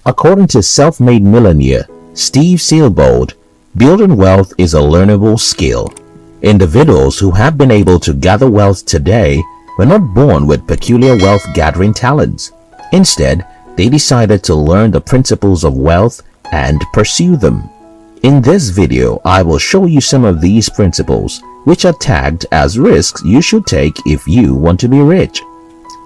According to self-made millionaire Steve Seelbold, building wealth is a learnable skill. Individuals who have been able to gather wealth today were not born with peculiar wealth-gathering talents. Instead, they decided to learn the principles of wealth and pursue them. In this video, I will show you some of these principles, which are tagged as risks you should take if you want to be rich.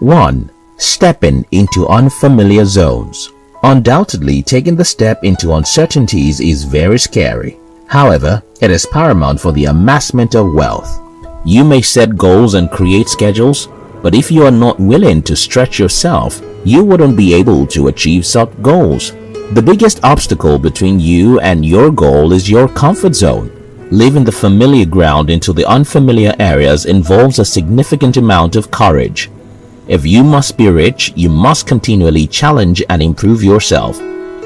1. Stepping into unfamiliar zones. Undoubtedly, taking the step into uncertainties is very scary. However, it is paramount for the amassment of wealth. You may set goals and create schedules, but if you are not willing to stretch yourself, you wouldn't be able to achieve such goals. The biggest obstacle between you and your goal is your comfort zone. Leaving the familiar ground into the unfamiliar areas involves a significant amount of courage. If you must be rich, you must continually challenge and improve yourself,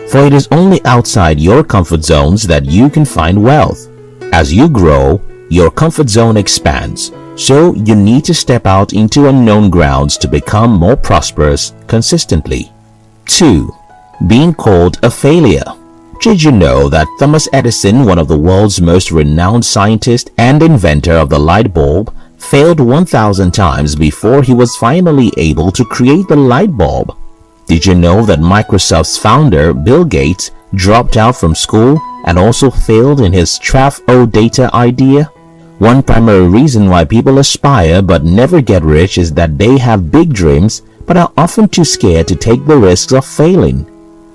for it is only outside your comfort zones that you can find wealth. As you grow, your comfort zone expands, so you need to step out into unknown grounds to become more prosperous consistently. 2. Being called a failure. Did you know that Thomas Edison, one of the world's most renowned scientists and inventor of the light bulb, failed 1,000 times before he was finally able to create the light bulb? Did you know that Microsoft's founder, Bill Gates, dropped out from school and also failed in his Traf-O data idea? One primary reason why people aspire but never get rich is that they have big dreams but are often too scared to take the risks of failing.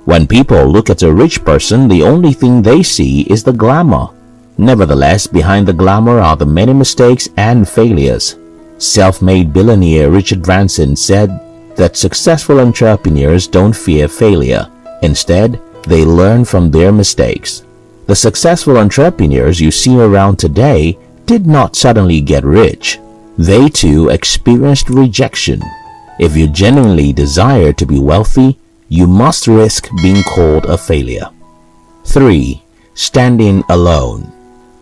When people look at a rich person, the only thing they see is the glamour. Nevertheless, behind the glamour are the many mistakes and failures. Self-made billionaire Richard Branson said that successful entrepreneurs don't fear failure. Instead, they learn from their mistakes. The successful entrepreneurs you see around today did not suddenly get rich. They too experienced rejection. If you genuinely desire to be wealthy, you must risk being called a failure. 3. Standing alone.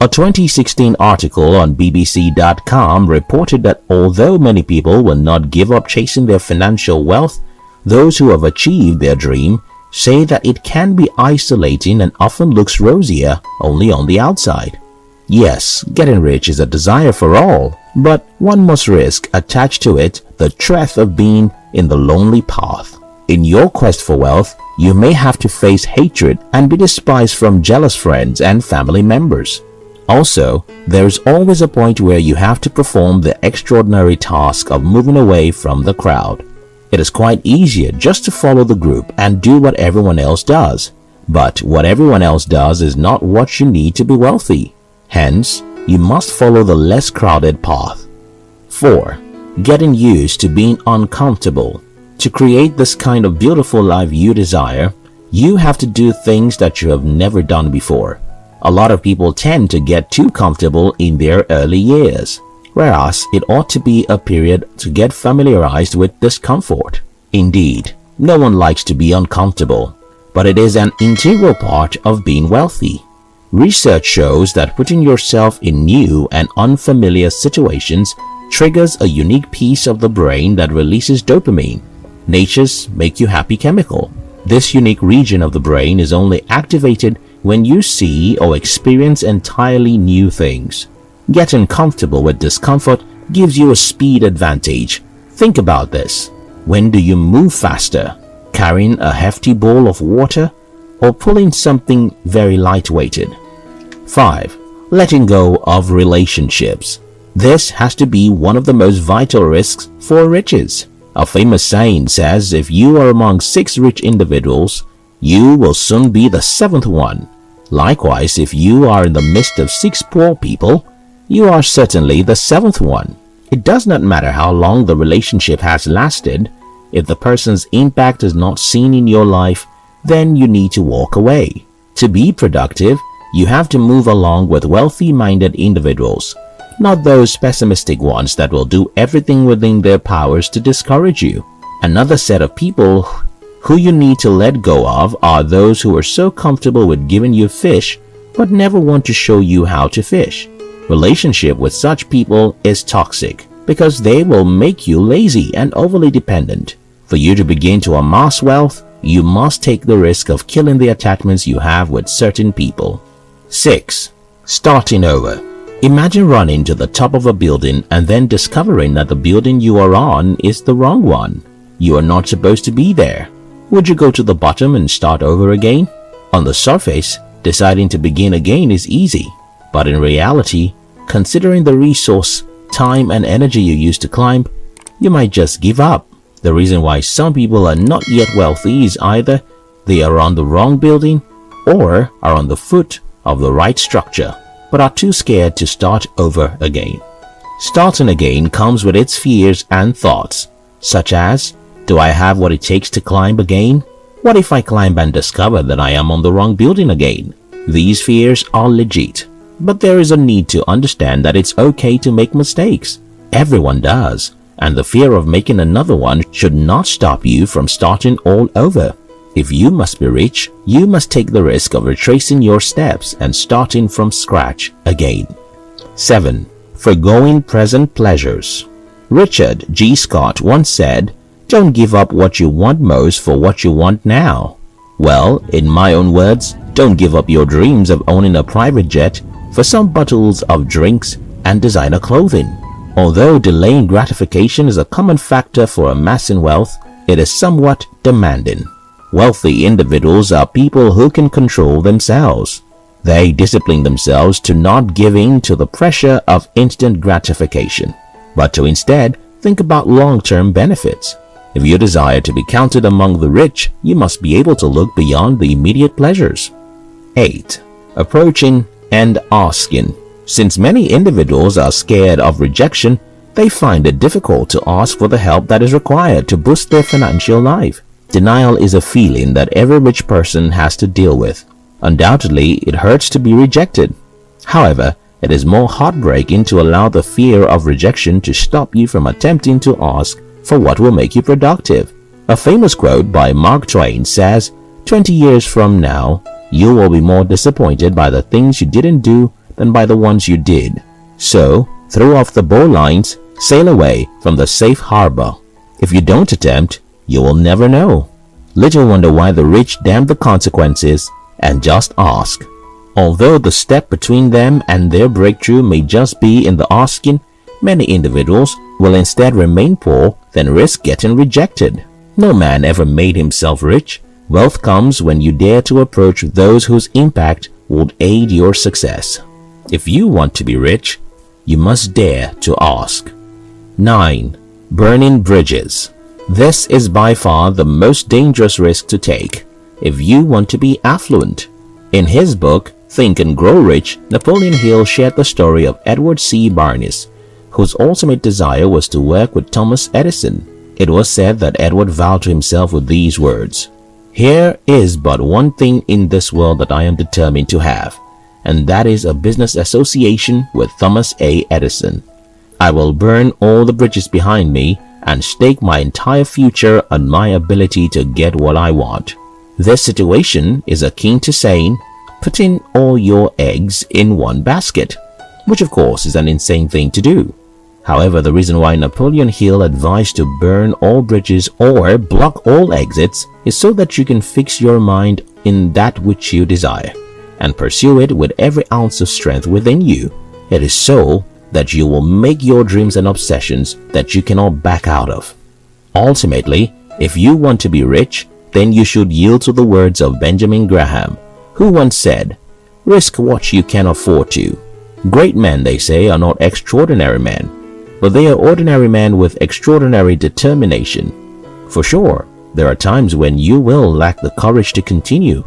A 2016 article on BBC.com reported that although many people will not give up chasing their financial wealth, those who have achieved their dream say that it can be isolating and often looks rosier only on the outside. Yes, getting rich is a desire for all, but one must risk attached to it the threat of being in the lonely path. In your quest for wealth, you may have to face hatred and be despised from jealous friends and family members. Also, there is always a point where you have to perform the extraordinary task of moving away from the crowd. It is quite easier just to follow the group and do what everyone else does. But what everyone else does is not what you need to be wealthy. Hence, you must follow the less crowded path. 4. Getting used to being uncomfortable. To create this kind of beautiful life you desire, you have to do things that you have never done before. A lot of people tend to get too comfortable in their early years, whereas it ought to be a period to get familiarized with discomfort. Indeed, no one likes to be uncomfortable, but it is an integral part of being wealthy. Research shows that putting yourself in new and unfamiliar situations triggers a unique piece of the brain that releases dopamine, nature's make you happy chemical. This unique region of the brain is only activated when you see or experience entirely new things. Getting comfortable with discomfort gives you a speed advantage. Think about this. When do you move faster? Carrying a hefty bowl of water or pulling something very lightweighted? 5. Letting go of relationships. This has to be one of the most vital risks for riches. A famous saying says if you are among 6 rich individuals, you will soon be the 7th one. Likewise, if you are in the midst of 6 poor people, you are certainly the 7th one. It does not matter how long the relationship has lasted. If the person's impact is not seen in your life, then you need to walk away. To be productive, you have to move along with wealthy-minded individuals, not those pessimistic ones that will do everything within their powers to discourage you. Another set of people who you need to let go of are those who are so comfortable with giving you fish but never want to show you how to fish. Relationship with such people is toxic because they will make you lazy and overly dependent. For you to begin to amass wealth, you must take the risk of killing the attachments you have with certain people. 6. Starting over. Imagine running to the top of a building and then discovering that the building you are on is the wrong one. You are not supposed to be there. Would you go to the bottom and start over again? On the surface, deciding to begin again is easy, but in reality, considering the resource, time and energy you used to climb, you might just give up. The reason why some people are not yet wealthy is either they are on the wrong building or are on the foot of the right structure, but are too scared to start over again. Starting again comes with its fears and thoughts, such as, do I have what it takes to climb again? What if I climb and discover that I am on the wrong building again? These fears are legit, but there is a need to understand that it's okay to make mistakes. Everyone does, and the fear of making another one should not stop you from starting all over. If you must be rich, you must take the risk of retracing your steps and starting from scratch again. 7. Foregoing present pleasures. Richard G. Scott once said, "Don't give up what you want most for what you want now." Well, in my own words, don't give up your dreams of owning a private jet for some bottles of drinks and designer clothing. Although delaying gratification is a common factor for amassing wealth, it is somewhat demanding. Wealthy individuals are people who can control themselves. They discipline themselves to not give in to the pressure of instant gratification, but to instead think about long-term benefits. If you desire to be counted among the rich, you must be able to look beyond the immediate pleasures. 8. Approaching and asking. Since many individuals are scared of rejection, they find it difficult to ask for the help that is required to boost their financial life. Denial is a feeling that every rich person has to deal with. Undoubtedly, it hurts to be rejected. However, it is more heartbreaking to allow the fear of rejection to stop you from attempting to ask for what will make you productive. A famous quote by Mark Twain says, 20 years from now, you will be more disappointed by the things you didn't do than by the ones you did. So, throw off the bowlines, sail away from the safe harbor. If you don't attempt, you will never know. Little wonder why the rich damn the consequences and just ask. Although the step between them and their breakthrough may just be in the asking, many individuals will instead remain poor than risk getting rejected. No man ever made himself rich. Wealth comes when you dare to approach those whose impact would aid your success. If you want to be rich, you must dare to ask. 9. Burning bridges. This is by far the most dangerous risk to take if you want to be affluent. In his book, Think and Grow Rich, Napoleon Hill shared the story of Edward C. Barnes, whose ultimate desire was to work with Thomas Edison. It was said that Edward vowed to himself with these words, "Here is but one thing in this world that I am determined to have, and that is a business association with Thomas A. Edison. I will burn all the bridges behind me and stake my entire future on my ability to get what I want." This situation is akin to saying, putting all your eggs in one basket, which of course is an insane thing to do. However, the reason why Napoleon Hill advised to burn all bridges or block all exits is so that you can fix your mind in that which you desire and pursue it with every ounce of strength within you. It is so that you will make your dreams and obsessions that you cannot back out of. Ultimately, if you want to be rich, then you should yield to the words of Benjamin Graham, who once said, "Risk what you can afford to." Great men, they say, are not extraordinary men, but they are ordinary men with extraordinary determination. For sure, there are times when you will lack the courage to continue,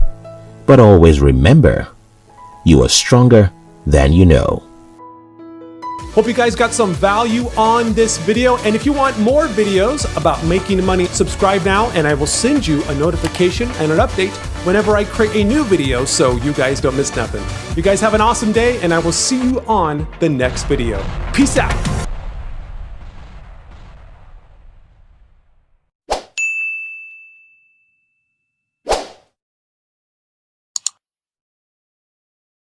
but always remember, you are stronger than you know. Hope you guys got some value on this video, and if you want more videos about making money, subscribe now and I will send you a notification and an update whenever I create a new video so you guys don't miss nothing. You guys have an awesome day and I will see you on the next video. Peace out.